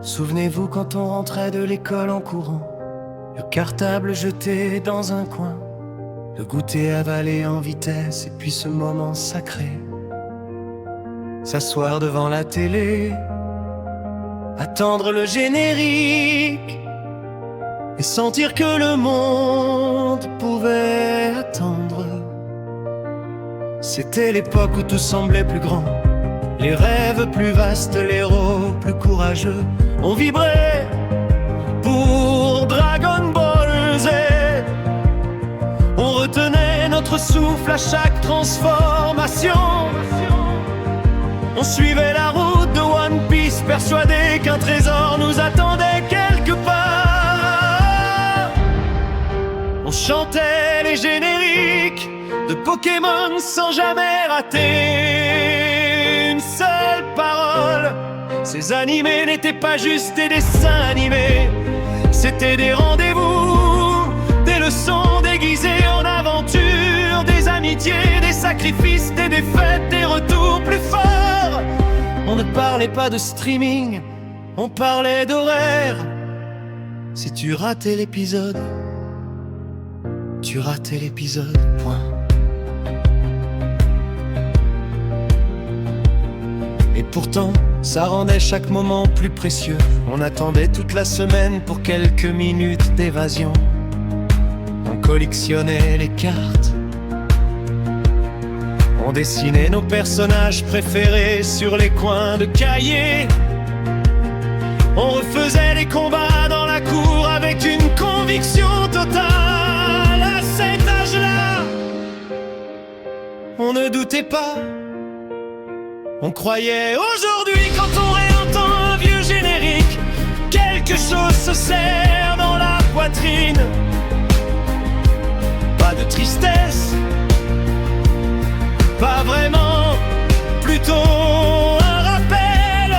Souvenez-vous quand on rentrait de l'école en courant, le cartable jeté dans un coin, le goûter avalé en vitesse et puis ce moment sacré. S'asseoir devant la télé, attendre le générique et sentir que le monde pouvait attendre. C'était l'époque où tout semblait plus grand, les rêves plus vastes, les héros plus courageux. On vibrait pour Dragon Ball Z. On retenait notre souffle à chaque transformation. On suivait la route de One Piece, persuadé qu'un trésor nous attendait quelque part. On chantait les génériques de Pokémon sans jamais rater une seule parole. Ces animés n'étaient pas juste des dessins animés, c'étaient des rendez-vous, des leçons déguisées en aventures, des amitiés, des sacrifices, des défaites, des retours plus forts. On ne parlait pas de streaming, on parlait d'horaire. Si tu ratais l'épisode, tu ratais l'épisode, point. Et pourtant, ça rendait chaque moment plus précieux. On attendait toute la semaine pour quelques minutes d'évasion. On collectionnait les cartes, on dessinait nos personnages préférés sur les coins de cahiers. On refaisait les combats dans la cour avec une conviction totale. À cet âge-là, on ne doutait pas, on croyait. Aujourd'hui, quand on réentend un vieux générique, quelque chose se serre dans la poitrine. Pas de tristesse, pas vraiment, plutôt un rappel.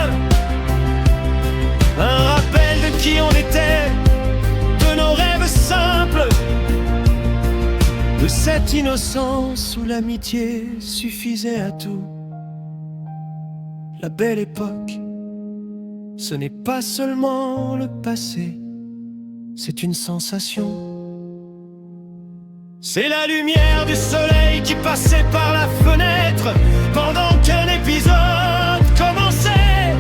Un rappel de qui on était, de nos rêves simples, de cette innocence où l'amitié suffisait à tout. La belle époque, ce n'est pas seulement le passé, c'est une sensation. C'est la lumière du soleil qui passait par la fenêtre pendant qu'un épisode commençait.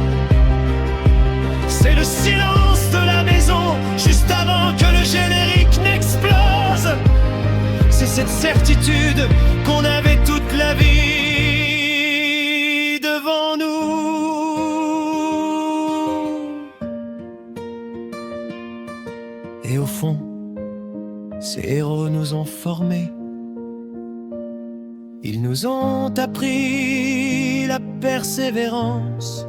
C'est le silence de la maison juste avant que le générique n'explose. C'est cette certitude qu'on avait toute la vie devant nous. Et au fond, ces héros nous ont formés. Ils nous ont appris la persévérance,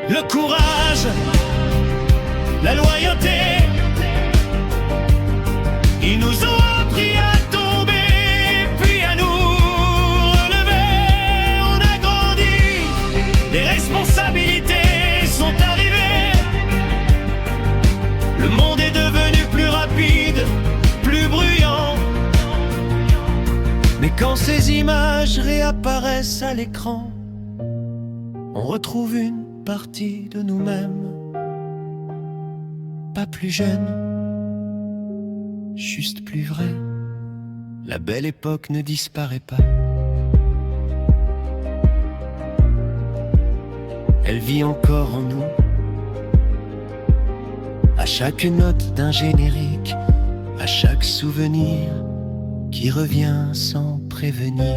le courage, la loyauté. Ils nous ont appris à tomber, puis à nous relever. On a grandi, les responsabilités sont arrivées. Le monde est devenu plus rapide, plus bruyant. Mais quand ces images réapparaissent à l'écran, on retrouve une partie de nous-mêmes. Pas plus jeune, juste plus vrai. La belle époque ne disparaît pas. Elle vit encore en nous. À chaque note d'un générique, à chaque souvenir qui revient sans prévenir.